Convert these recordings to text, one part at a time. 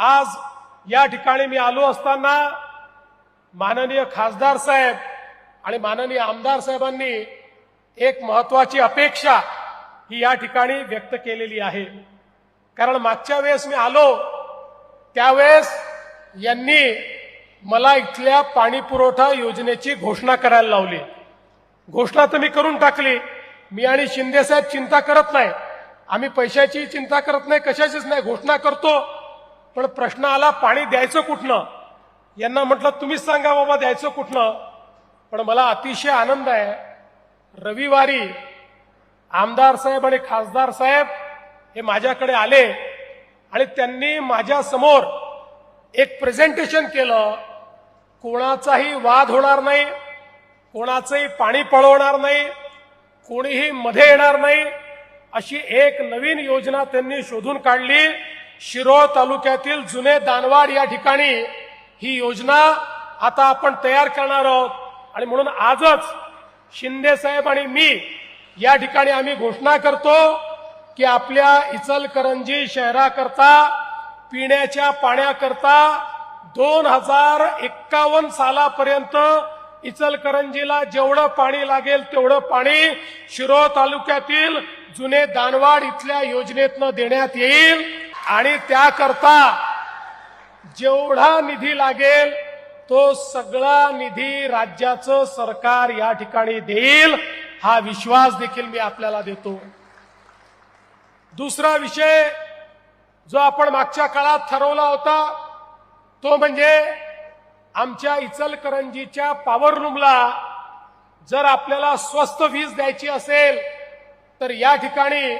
आज या ठिकाणी मी आलो असताना माननीय खासदार साहेब आणि माननीय आमदार साहेबांनी एक महत्त्वाची अपेक्षा ही या ठिकाणी व्यक्त केलेली आहे। कारण मागच्या वेळेस मी आलो त्यावेळेस यांनी मला इथल्या पाणी पुरवठा योजनेची घोषणा करायला लावली। घोषणा तर मी करून टाकली। मी आणि शिंदे साहेब चिंता करत नाही, आम्ही पैशाची चिंता करत नाही, कशाचीच नाही, घोषणा करतो। पण प्रश्न आला पाणी द्यायचं कुठनं। यांना म्हटलं तुम्हीच सांगा बाबा द्यायचं कुठनं। पण मला अतिशय आनंद आहे, रविवारी आमदार साहेब आणि खासदार साहेब हे माझ्याकडे आले आणि त्यांनी माझ्या समोर एक प्रेझेंटेशन केलं। कोणाचाही वाद होणार नाही, कोणाचंही पाणी पळवणार नाही, कोणीही मध्ये येणार नाही, अशी एक नवीन योजना त्यांनी शोधून काढली। शिरोळ तालुक्यातील जुने दानवाड या ठिकाणी ही योजना आता आपण तयार करणार आहोत। आणि म्हणून आजच शिंदे साहेब आणि मी या ठिकाणी आम्ही घोषणा करतो की आपल्या इचलकरंजी शहराकरता पिण्याच्या पाण्याकरता 2051 सालापर्यंत इचलकरंजीला जेवढं पाणी लागेल तेवढं पाणी शिरोळ तालुक्यातील जुने दानवाड इथल्या योजनेतनं देण्यात येईल। आणि त्याकरता जेवढा निधी लागेल तो सगळा निधी राज्याचं सरकार या ठिकाणी देईल, हा विश्वास देखील मी आपल्याला देतो। दुसरा विषय जो आपण मागच्या काळात ठरवला होता तो म्हणजे आमच्या इचलकरंजीच्या पॉवरलूमला जर आपल्याला स्वस्त वीज द्यायची असेल तर या ठिकाणी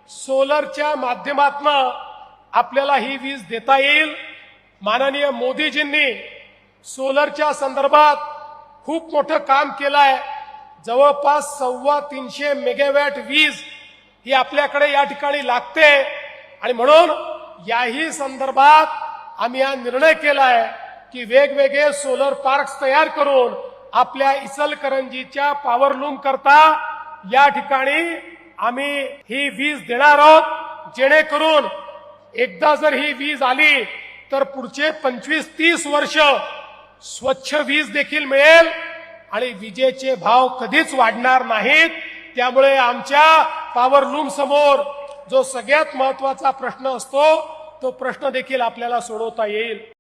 सोलरच्या माध्यमातून आपल्याला ही वीज देता येईल। माननीय मोदीजींनी सोलरच्या संदर्भात खूप मोठं काम केलं आहे। जवळपास 350 मेगावॅट वीज ही आपल्याकडे या ठिकाणी लागते आणि म्हणून याही संदर्भात आम्ही हा निर्णय केला आहे की वेगवेगळे सोलर पार्क्स तयार करून आपल्या इचलकरंजीच्या पॉवरलूम करता या ठिकाणी आम्ही ही वीज देणार आहोत। जेणेकरून एकदा जर ही वीज आली तर पुढचे 25-30 वर्ष स्वच्छ वीज देखील मिळेल आणि विजेचे भाव कधीच वाढणार नाहीत। त्यामुळे आमच्या पॉवरलूम समोर जो सगळ्यात महत्त्वाचा प्रश्न असतो तो प्रश्न देखील आपल्याला सोडवता येईल।